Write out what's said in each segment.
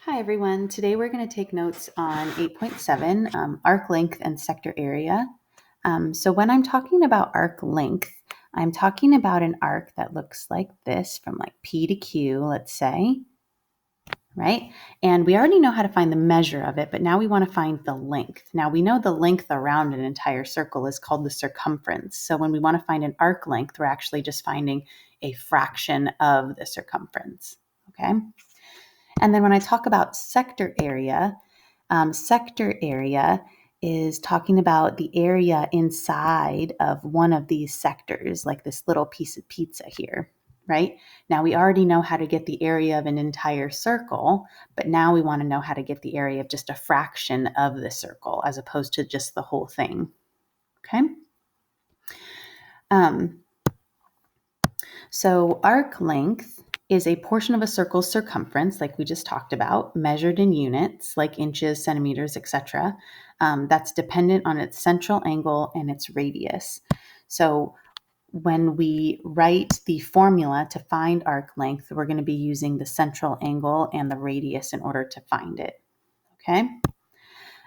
Hi everyone, today we're going to take notes on 8.7, arc length and sector area. So when I'm talking about arc length, I'm talking about an arc that looks like this from like P to Q, let's say, right? And we already know how to find the measure of it, but now we want to find the length. Now we know the length around an entire circle is called the circumference. So when we want to find an arc length, we're actually just finding a fraction of the circumference, okay? And then when I talk about sector area is talking about the area inside of one of these sectors, like this little piece of pizza here, right? Now we already know how to get the area of an entire circle, but now we want to know how to get the area of just a fraction of the circle as opposed to just the whole thing, okay? So arc length is a portion of a circle's circumference, like we just talked about, measured in units, like inches, centimeters, etc. That's dependent on its central angle and its radius. So when we write the formula to find arc length, we're going to be using the central angle and the radius in order to find it, okay?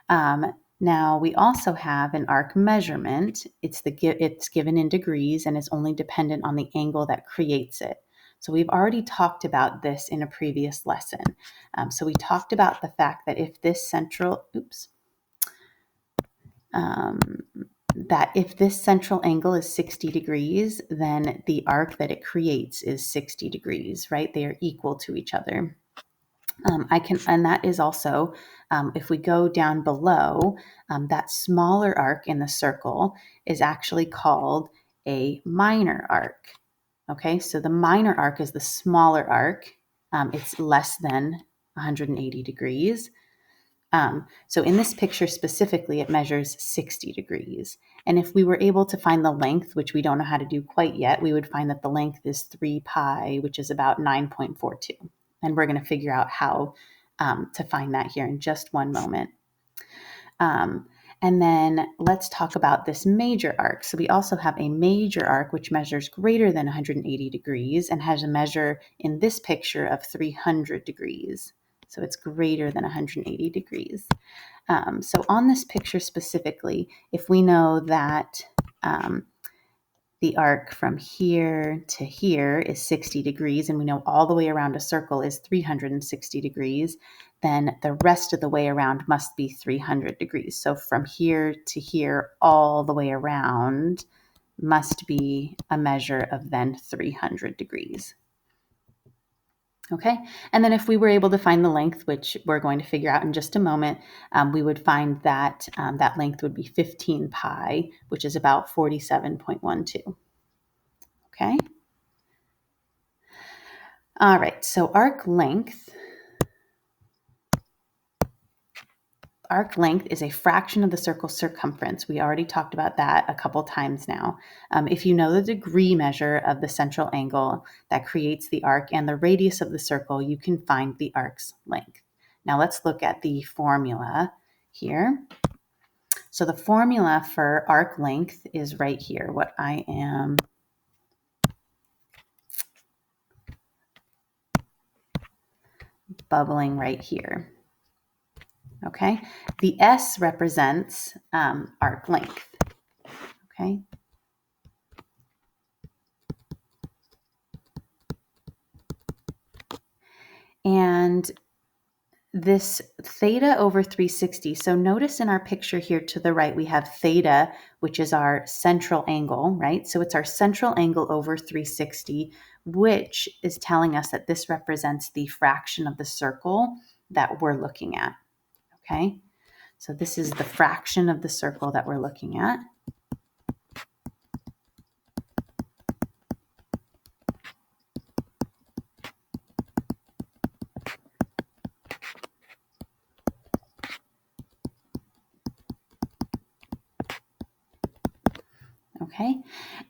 Now we also have an arc measurement. It's given in degrees and is only dependent on the angle that creates it. So we've already talked about this in a previous lesson. So we talked about the fact that if this central, if this central angle is 60 degrees, then the arc that it creates is 60 degrees, right? They are equal to each other. And that is also, if we go down below, that smaller arc in the circle is actually called a minor arc. Okay, so the minor arc is the smaller arc. It's less than 180 degrees. So in this picture specifically, it measures 60 degrees. And if we were able to find the length, which we don't know how to do quite yet, we would find that the length is 3 pi, which is about 9.42. And we're going to figure out how to find that here in just one moment. And then let's talk about this major arc. So we also have a major arc, which measures greater than 180 degrees and has a measure in this picture of 300 degrees. So it's greater than 180 degrees. So on this picture specifically, if we know that the arc from here to here is 60 degrees, and we know all the way around a circle is 360 degrees, then the rest of the way around must be 300 degrees. So from here to here, all the way around must be a measure of then 300 degrees. Okay, and then if we were able to find the length, which we're going to figure out in just a moment, we would find that that length would be 15 pi, which is about 47.12. Okay. All right, so arc length is a fraction of the circle's circumference. We already talked about that a couple times now. If you know the degree measure of the central angle that creates the arc and the radius of the circle, you can find the arc's length. Now let's look at the formula here. So the formula for arc length is right here, what I am bubbling right here. Okay, the S represents arc length. Okay. And this theta over 360. So notice in our picture here to the right, we have theta, which is our central angle, right? So it's our central angle over 360, which is telling us that this represents the fraction of the circle that we're looking at, okay? So this is the fraction of the circle that we're looking at. Okay,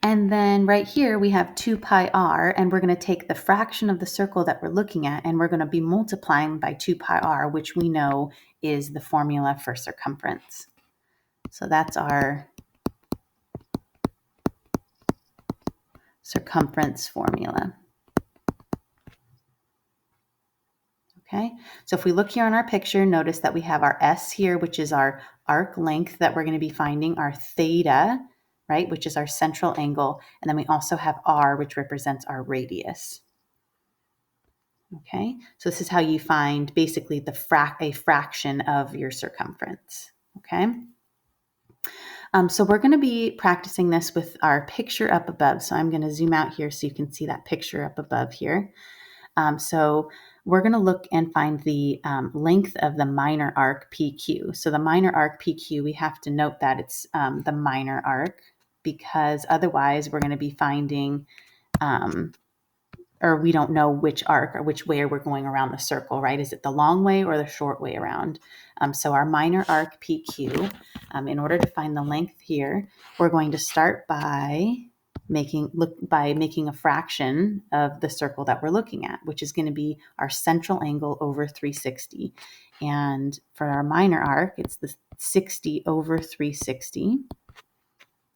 and then right here we have 2 pi r, and we're going to take the fraction of the circle that we're looking at, and we're going to be multiplying by 2 pi r, which we know is the formula for circumference. So that's our circumference formula. Okay, so if we look here on our picture, notice that we have our S here, which is our arc length that we're going to be finding, our theta, right, which is our central angle, and then we also have R, which represents our radius. Okay, so this is how you find basically a fraction of your circumference. Okay, so we're going to be practicing this with our picture up above. So I'm going to zoom out here so you can see that picture up above here. So we're going to look and find the length of the minor arc PQ. So the minor arc PQ, we have to note that it's the minor arc, because otherwise we're going to be finding, or we don't know which arc or which way we're going around the circle, right? Is it the long way or the short way around? So our minor arc PQ, in order to find the length here, we're going to start by making a fraction of the circle that we're looking at, which is going to be our central angle over 360. And for our minor arc, it's the 60 over 360.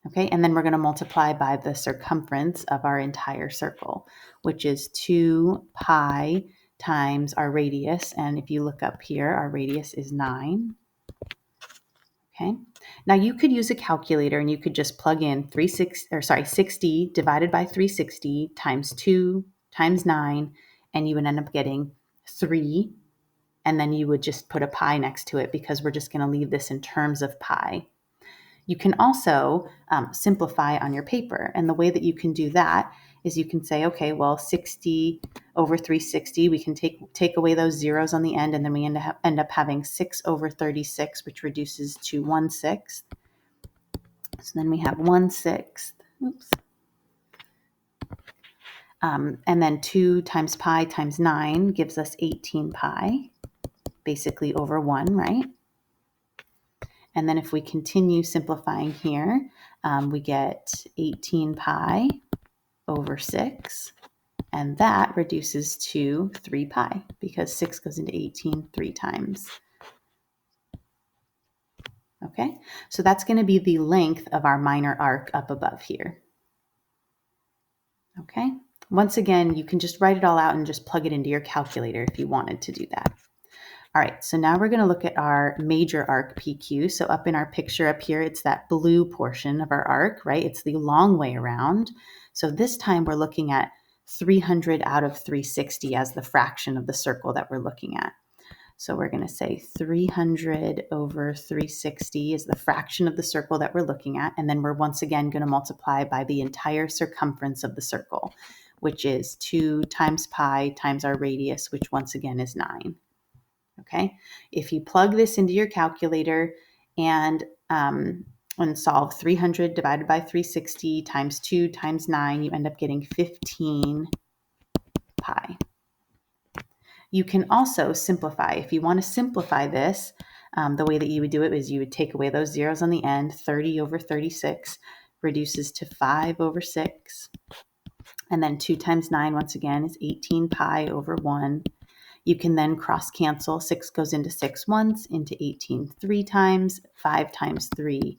Okay, and then we're going to multiply by the circumference of our entire circle, which is 2 pi times our radius. And if you look up here, our radius is 9. Okay, now you could use a calculator and you could just plug in 60 divided by 360 times 2 times 9, and you would end up getting 3. And then you would just put a pi next to it, because we're just going to leave this in terms of pi. You can also simplify on your paper. And the way that you can do that is you can say, okay, well, 60 over 360, we can take away those zeros on the end, and then we end up having 6 over 36, which reduces to 1/6. So then we have 1/6. Oops. And then 2 times pi times 9 gives us 18 pi, basically over 1, right? And then if we continue simplifying here, we get 18 pi over 6, and that reduces to 3 pi, because 6 goes into 18 3 times. Okay, so that's going to be the length of our minor arc up above here. Okay, once again, you can just write it all out and just plug it into your calculator if you wanted to do that. All right, so now we're going to look at our major arc PQ. So up in our picture up here, it's that blue portion of our arc, right? It's the long way around. So this time we're looking at 300 out of 360 as the fraction of the circle that we're looking at. So we're going to say 300 over 360 is the fraction of the circle that we're looking at. And then we're once again going to multiply by the entire circumference of the circle, which is 2 times pi times our radius, which once again is 9. Okay, if you plug this into your calculator and solve 300 divided by 360 times 2 times 9, you end up getting 15 pi. You can also simplify. If you want to simplify this, the way that you would do it is you would take away those zeros on the end. 30 over 36 reduces to 5 over 6. And then 2 times 9, once again, is 18 pi over 1. You can then cross cancel. 6 goes into 6 once, into 18 3 times. 5 times 3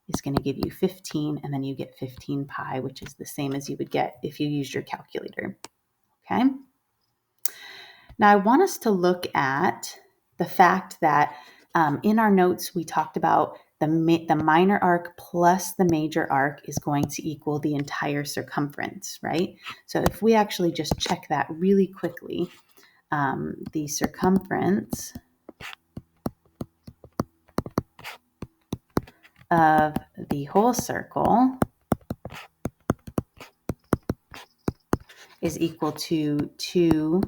is going to give you 15, and then you get 15 pi, which is the same as you would get if you used your calculator. Okay? Now I want us to look at the fact that in our notes we talked about the minor arc plus the major arc is going to equal the entire circumference, right? So if we actually just check that really quickly, the circumference of the whole circle is equal to 2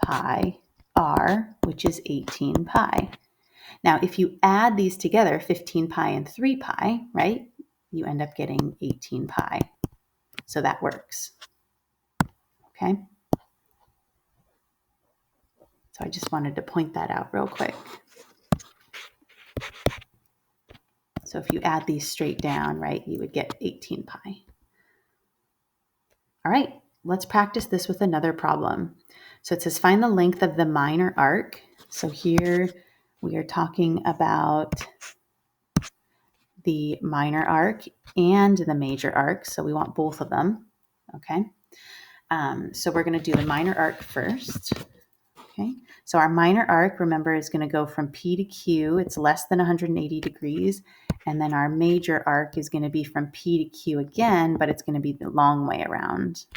pi r, which is 18 pi. Now, if you add these together, 15 pi and 3 pi, right, you end up getting 18 pi. So that works. Okay? So I just wanted to point that out real quick. So if you add these straight down, right, you would get 18 pi. All right, let's practice this with another problem. So it says find the length of the minor arc. So here we are talking about the minor arc and the major arc. So we want both of them. Okay. So we're going to do the minor arc first. Okay. So our minor arc, remember, is going to go from P to Q. It's less than 180 degrees. And then our major arc is going to be from P to Q again, but it's going to be the long way around.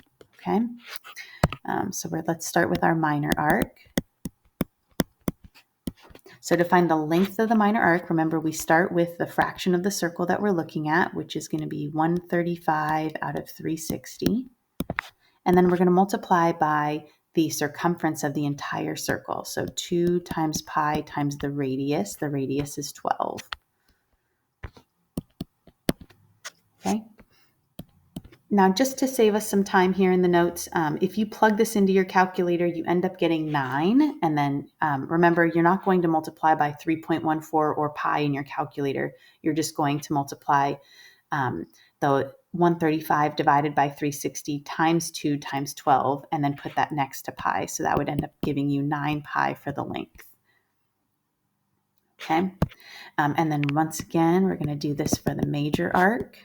Okay, let's start with our minor arc. So to find the length of the minor arc, remember we start with the fraction of the circle that we're looking at, which is going to be 135 out of 360. And then we're going to multiply by the circumference of the entire circle. So 2 times pi times the radius. The radius is 12. Okay. Now, just to save us some time here in the notes, if you plug this into your calculator, you end up getting 9. And then remember, you're not going to multiply by 3.14 or pi in your calculator. You're just going to multiply the 135 divided by 360 times 2 times 12, and then put that next to pi. So that would end up giving you 9 pi for the length. Okay. And then once again, we're going to do this for the major arc.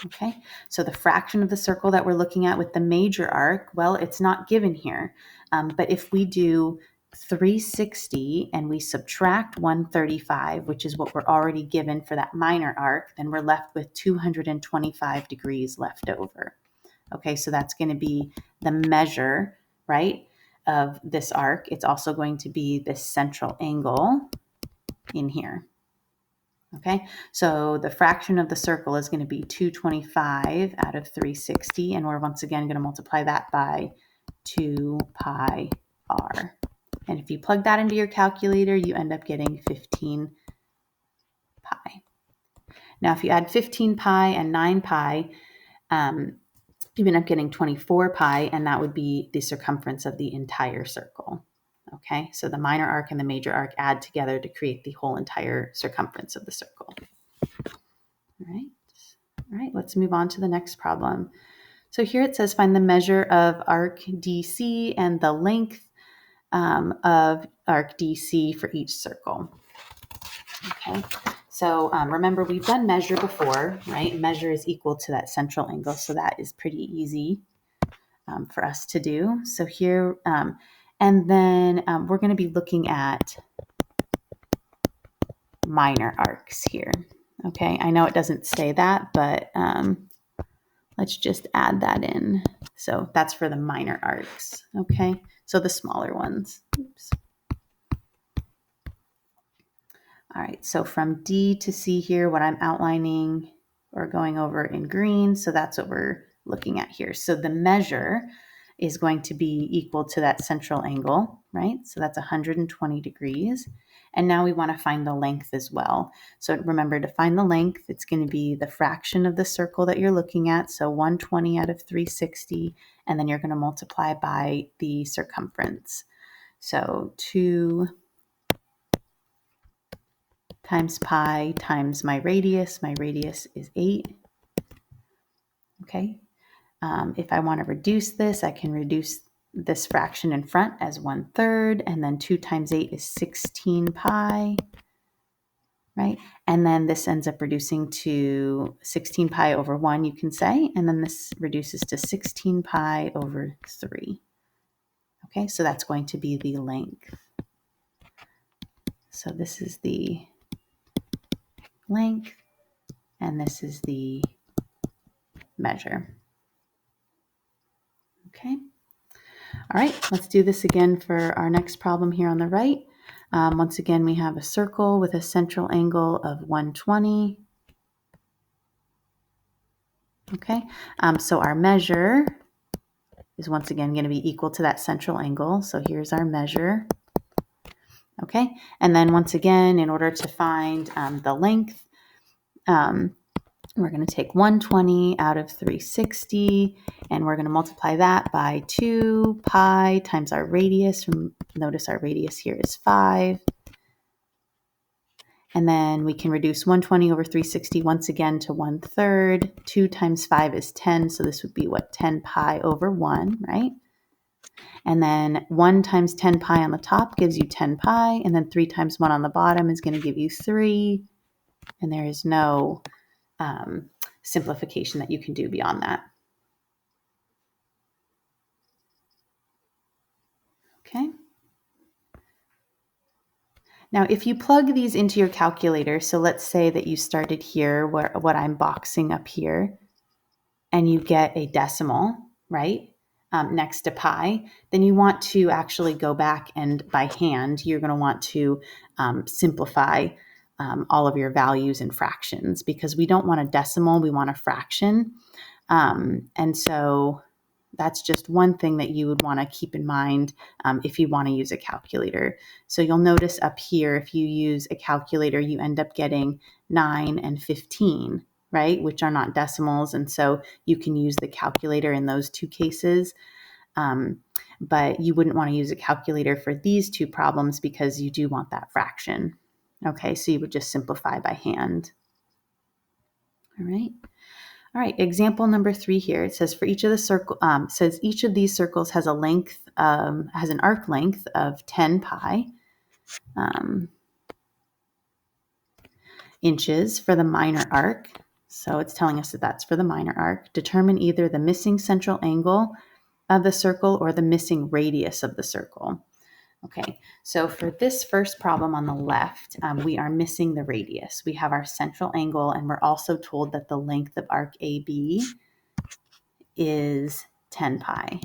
Okay, so the fraction of the circle that we're looking at with the major arc, well, it's not given here. But if we do 360 and we subtract 135, which is what we're already given for that minor arc, then we're left with 225 degrees left over. Okay, so that's going to be the measure, right, of this arc. It's also going to be this central angle in here. Okay, so the fraction of the circle is going to be 225 out of 360, and we're once again going to multiply that by 2 pi r. And if you plug that into your calculator, you end up getting 15 pi. Now, if you add 15 pi and 9 pi, you end up getting 24 pi, and that would be the circumference of the entire circle. Okay, so the minor arc and the major arc add together to create the whole entire circumference of the circle. All right, let's move on to the next problem. So here it says find the measure of arc DC and the length of arc DC for each circle. Okay, so remember we've done measure before, right? Measure is equal to that central angle, so that is pretty easy for us to do. So here, and then we're going to be looking at minor arcs here. Okay, I know it doesn't say that, but let's just add that in. So that's for the minor arcs. Okay, so the smaller ones. Oops. All right, so from D to C here, what I'm outlining or going over in green, so that's what we're looking at here. So the measure is going to be equal to that central angle, right? So that's 120 degrees. And now we want to find the length as well. So remember, to find the length, it's going to be the fraction of the circle that you're looking at. So 120 out of 360, and then you're going to multiply by the circumference. So 2 times pi times my radius. My radius is 8. Okay. If I want to reduce this, I can reduce this fraction in front as 1/3, and then 2 times 8 is 16 pi, right? And then this ends up reducing to 16 pi over 1, you can say, and then this reduces to 16 pi over 3. Okay, so that's going to be the length. So this is the length, and this is the measure. Okay. All right, let's do this again for our next problem here on the right. Once again, we have a circle with a central angle of 120. Okay, so our measure is once again going to be equal to that central angle. So here's our measure. Okay, and then once again, in order to find the length, we're going to take 120 out of 360, and we're going to multiply that by 2 pi times our radius. Notice our radius here is 5. And then we can reduce 120 over 360 once again to 1/3. 2 times 5 is 10, so this would be what, 10 pi over 1, right? And then 1 times 10 pi on the top gives you 10 pi, and then 3 times 1 on the bottom is going to give you 3, and there is no simplification that you can do beyond that. Okay. Now, if you plug these into your calculator, so let's say that you started here, what I'm boxing up here, and you get a decimal, right, next to pi, then you want to actually go back and by hand, you're going to want to simplify all of your values and fractions because we don't want a decimal, we want a fraction. And so that's just one thing that you would want to keep in mind if you want to use a calculator. So you'll notice up here, if you use a calculator, you end up getting 9 and 15, right? Which are not decimals. And so you can use the calculator in those two cases. But you wouldn't want to use a calculator for these two problems because you do want that fraction. Okay, so you would just simplify by hand. All right. All right, example number 3 here. It says for each of the circle, says each of these circles has a length, has an arc length of 10 pi inches for the minor arc. So it's telling us that that's for the minor arc. Determine either the missing central angle of the circle or the missing radius of the circle. Okay, so for this first problem on the left, we are missing the radius. We have our central angle, and we're also told that the length of arc AB is 10 pi.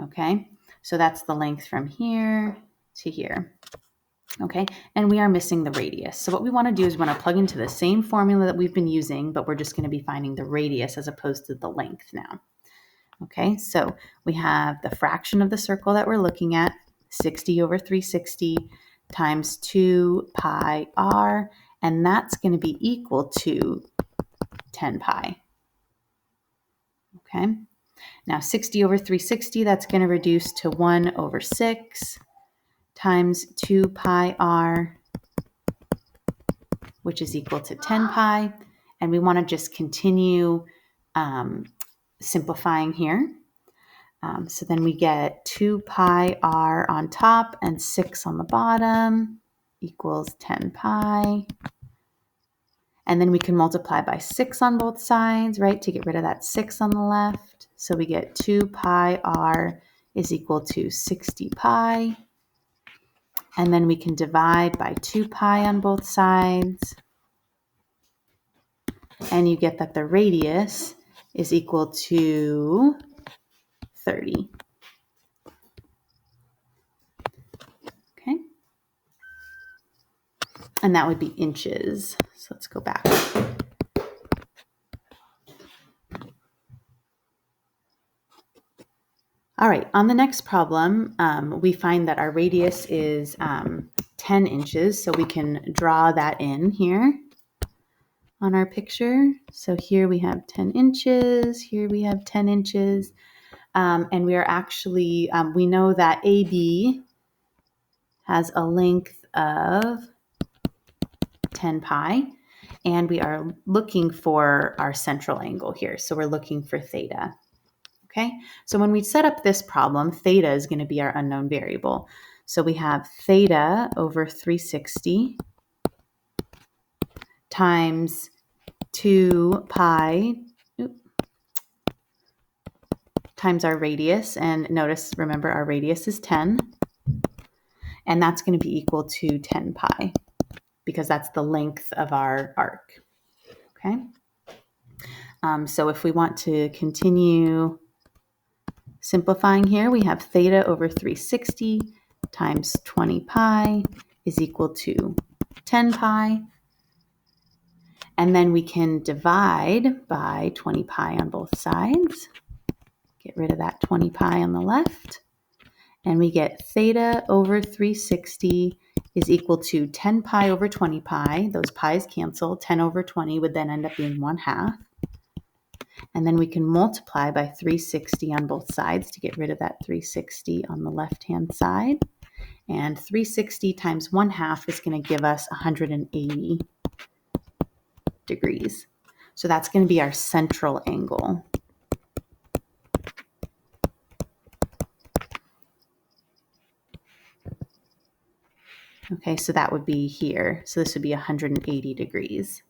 Okay, so that's the length from here to here. Okay, and we are missing the radius. So what we want to do is we want to plug into the same formula that we've been using, but we're just going to be finding the radius as opposed to the length now. Okay, so we have the fraction of the circle that we're looking at, 60 over 360 times 2 pi r, and that's going to be equal to 10 pi. Okay, now 60 over 360, that's going to reduce to 1 over 6 times 2 pi r, which is equal to 10 pi. And we want to just continue simplifying here. So then we get 2 pi r on top and 6 on the bottom equals 10 pi. And then we can multiply by 6 on both sides, right, to get rid of that 6 on the left. So we get 2 pi r is equal to 60 pi. And then we can divide by 2 pi on both sides. And you get that the radius is equal to 30. Okay. And that would be inches. So let's go back. All right, on the next problem, we find that our radius is 10 inches. So we can draw that in here on our picture. So here we have 10 inches, here we have 10 inches. And we are actually, we know that AB has a length of 10 pi, and we are looking for our central angle here. So we're looking for theta. Okay, so when we set up this problem, theta is going to be our unknown variable. So we have theta over 360 times 2 pi times our radius. And notice, remember, our radius is 10. And that's going to be equal to 10 pi because that's the length of our arc. Okay, so if we want to continue simplifying here, we have theta over 360 times 20 pi is equal to 10 pi. And then we can divide by 20 pi on both sides. Get rid of that 20 pi on the left. And we get theta over 360 is equal to 10 pi over 20 pi. Those pi's cancel. 10 over 20 would then end up being 1/2. And then we can multiply by 360 on both sides to get rid of that 360 on the left-hand side. And 360 times 1/2 is going to give us 180 degrees. So that's going to be our central angle. Okay, so that would be here. So this would be 180 degrees.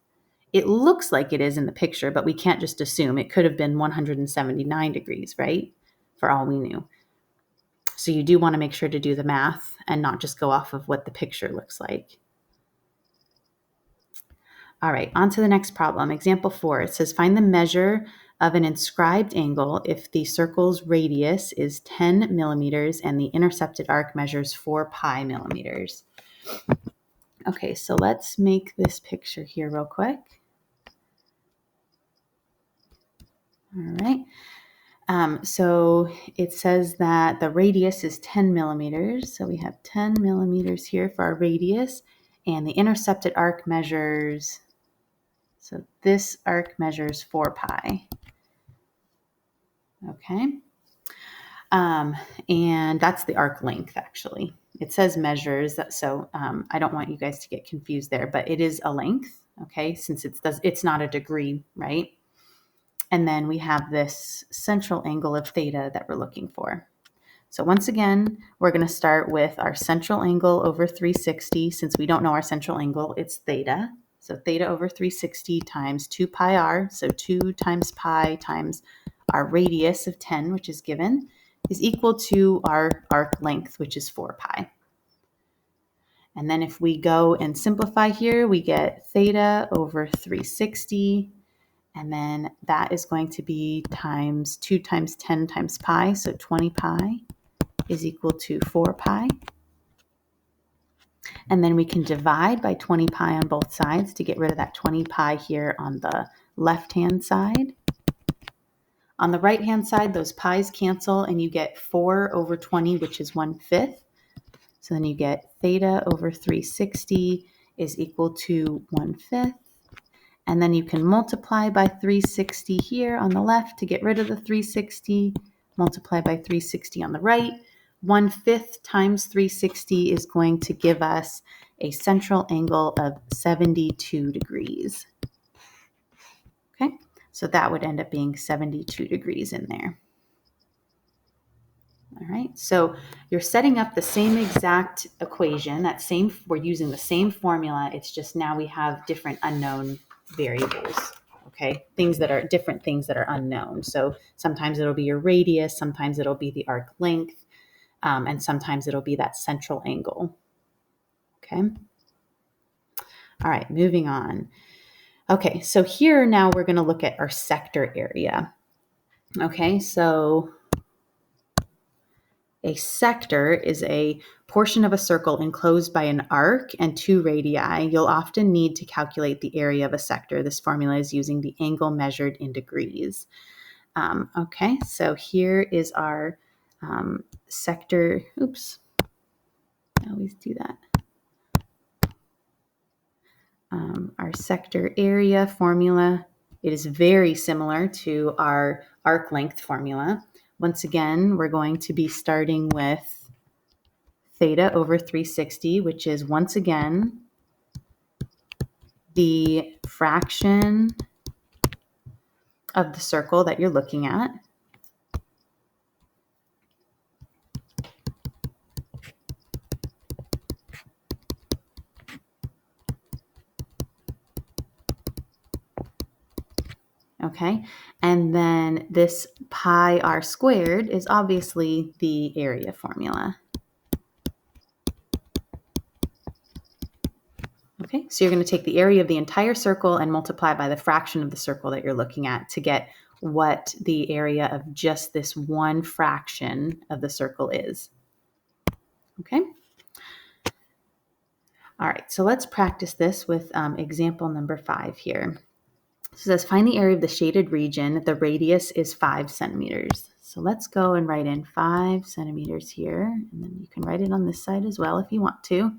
It looks like it is in the picture, but we can't just assume. It could have been 179 degrees, right? For all we knew. So you do want to make sure to do the math and not just go off of what the picture looks like. All right, on to the next problem. Example 4, it says find the measure of an inscribed angle if the circle's radius is 10 millimeters and the intercepted arc measures 4 pi millimeters. Okay, so let's make this picture here real quick. All right. So it says that the radius is 10 millimeters. So we have 10 millimeters here for our radius, and the intercepted arc measures, so this arc measures 4 pi. Okay. And that's the arc length, actually. It says measures, so I don't want you guys to get confused there, but it is a length, okay, since it's not a degree, right? And then we have this central angle of theta that we're looking for. So once again, we're going to start with our central angle over 360. Since we don't know our central angle, it's theta. So theta over 360 times 2 pi r, so 2 times pi times our radius of 10, which is given, is equal to our arc length, which is 4 pi. And then if we go and simplify here, we get theta over 360, and then that is going to be times 2 times 10 times pi, so 20 pi is equal to 4 pi. And then we can divide by 20 pi on both sides to get rid of that 20 pi here on the left-hand side. On the right-hand side, those pi's cancel and you get 4 over 20, which is 1/5. So then you get theta over 360 is equal to 1/5. And then you can multiply by 360 here on the left to get rid of the 360, multiply by 360 on the right. 1/5 times 360 is going to give us a central angle of 72 degrees. Okay, so that would end up being 72 degrees in there. All right, so you're setting up the same exact equation, we're using the same formula, it's just now we have different unknown variables, okay? Different things that are unknown. So sometimes it'll be your radius, sometimes it'll be the arc length, and sometimes it'll be that central angle, okay? All right, moving on. Okay, so here now we're gonna look at our sector area. Okay, so a sector is a portion of a circle enclosed by an arc and 2 radii. You'll often need to calculate the area of a sector. This formula is using the angle measured in degrees. Okay, so here is our sector. Oops, I always do that. Our sector area formula. It is very similar to our arc length formula. Once again, we're going to be starting with theta over 360, which is once again the fraction of the circle that you're looking at. Okay, and then this pi r squared is obviously the area formula. Okay, so you're going to take the area of the entire circle and multiply by the fraction of the circle that you're looking at to get what the area of just this one fraction of the circle is. Okay. All right, so let's practice this with example number 5 here. So it says, find the area of the shaded region. The radius is 5 centimeters. So let's go and write in 5 centimeters here. And then you can write it on this side as well if you want to.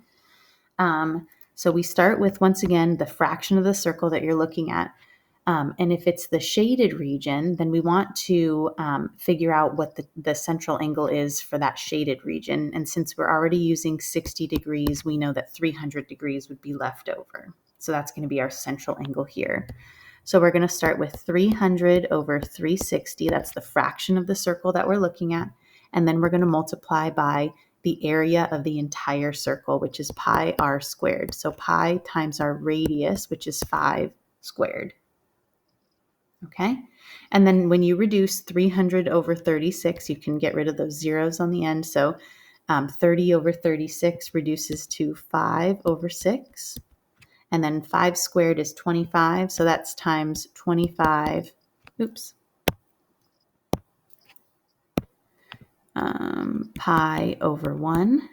So we start with, once again, the fraction of the circle that you're looking at. And if it's the shaded region, then we want to figure out what the central angle is for that shaded region. And since we're already using 60 degrees, we know that 300 degrees would be left over. So that's going to be our central angle here. So we're going to start with 300 over 360. That's the fraction of the circle that we're looking at. And then we're going to multiply by the area of the entire circle, which is pi r squared. So pi times our radius, which is 5 squared. Okay, and then when you reduce 300 over 36, you can get rid of those zeros on the end. So 30 over 36 reduces to 5 over 6. And then 5 squared is 25. So that's times 25. Oops. Pi over 1.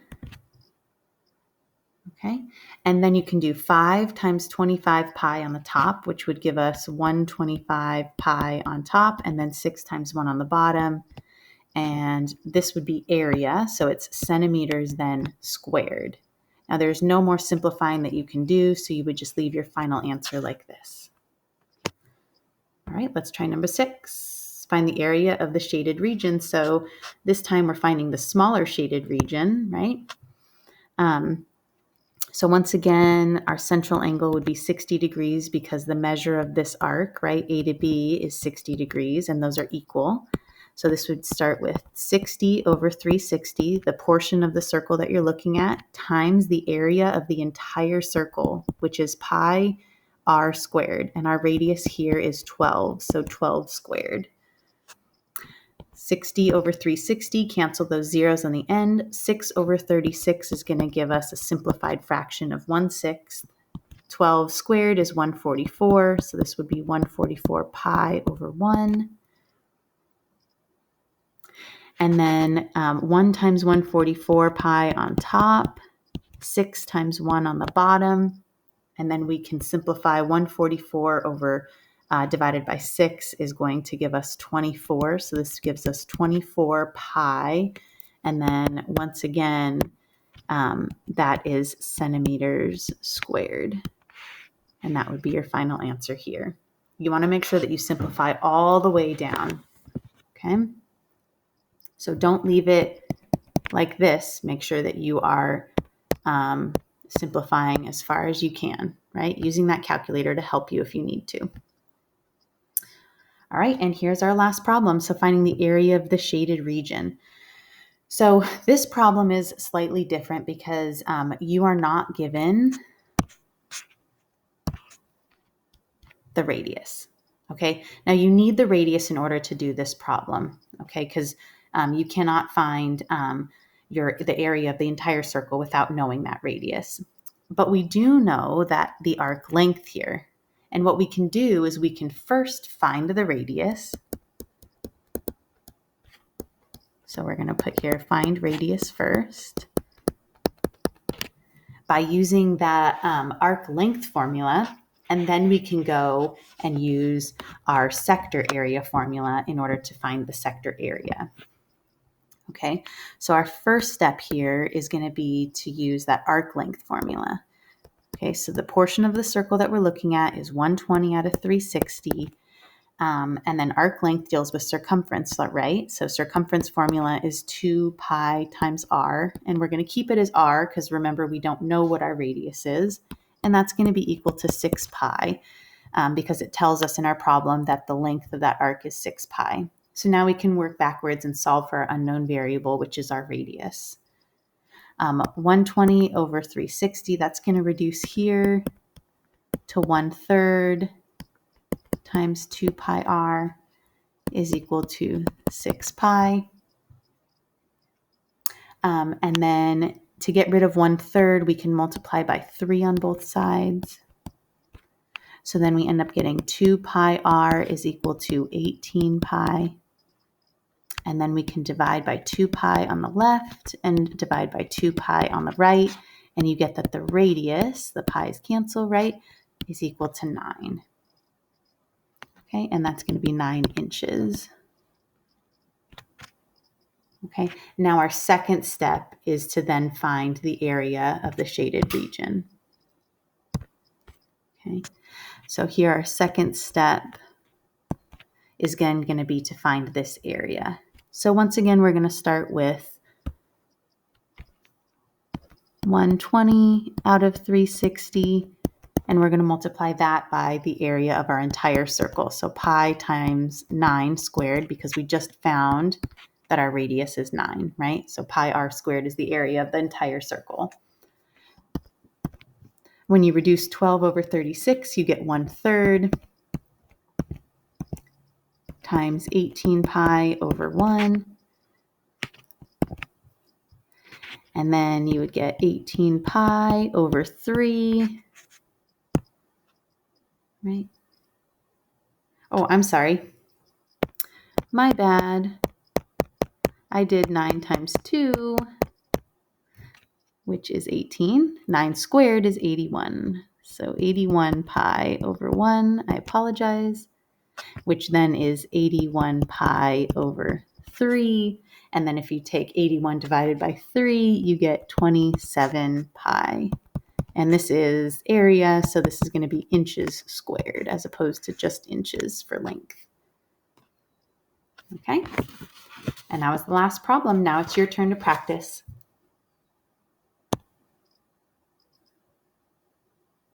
Okay, and then you can do 5 times 25 pi on the top, which would give us 125 pi on top, and then 6 times 1 on the bottom. And this would be area, so it's centimeters then squared. Now there's no more simplifying that you can do, so you would just leave your final answer like this. All right, let's try number 6. Find the area of the shaded region. So this time we're finding the smaller shaded region, right? So once again, our central angle would be 60 degrees because the measure of this arc, right, A to B is 60 degrees, and those are equal. So this would start with 60 over 360, the portion of the circle that you're looking at, times the area of the entire circle, which is pi r squared. And our radius here is 12, so 12 squared. 60 over 360, cancel those zeros on the end. 6 over 36 is going to give us a simplified fraction of 1/6. 12 squared is 144, so this would be 144 pi over 1. And then 1 times 144 pi on top, 6 times 1 on the bottom. And then we can simplify 144 over divided by 6 is going to give us 24. So this gives us 24 pi. And then once again, that is centimeters squared. And that would be your final answer here. You want to make sure that you simplify all the way down. Okay? So don't leave it like this. Make sure that you are simplifying as far as you can, right? Using that calculator to help you if you need to. All right, and here's our last problem. So finding the area of the shaded region. So this problem is slightly different because you are not given the radius. Okay, now you need the radius in order to do this problem. Okay, because you cannot find the area of the entire circle without knowing that radius. But we do know that the arc length here. And what we can do is we can first find the radius. So we're going to put here find radius first by using that arc length formula. And then we can go and use our sector area formula in order to find the sector area. Okay, so our first step here is going to be to use that arc length formula. Okay, so the portion of the circle that we're looking at is 120 out of 360. And then arc length deals with circumference, right? So circumference formula is 2 pi times r. And we're going to keep it as r because remember, we don't know what our radius is. And that's going to be equal to 6 pi because it tells us in our problem that the length of that arc is 6 pi. So now we can work backwards and solve for our unknown variable, which is our radius. 120 over 360, that's going to reduce here to 1/3 times 2 pi r is equal to 6 pi. And then to get rid of 1/3, we can multiply by 3 on both sides. So then we end up getting 2 pi r is equal to 18 pi. And then we can divide by 2 pi on the left and divide by 2 pi on the right. And you get that the radius, the pi's cancel, right, is equal to 9. Okay, and that's going to be 9 inches. Okay, now our second step is to then find the area of the shaded region. Okay, so here our second step is again going to be to find this area. So once again, we're going to start with 120 out of 360, and we're going to multiply that by the area of our entire circle. So pi times 9 squared, because we just found that our radius is 9, right? So pi r squared is the area of the entire circle. When you reduce 12 over 36, you get 1/3. times 18 pi over 1. And then you would get 18 pi over 3, right? Oh, I'm sorry. My bad. I did 9 times 2, which is 18. 9 squared is 81. So 81 pi over 1, I apologize, which then is 81 pi over 3. And then if you take 81 divided by 3, you get 27 pi. And this is area, so this is going to be inches squared as opposed to just inches for length. Okay? And that was the last problem. Now it's your turn to practice.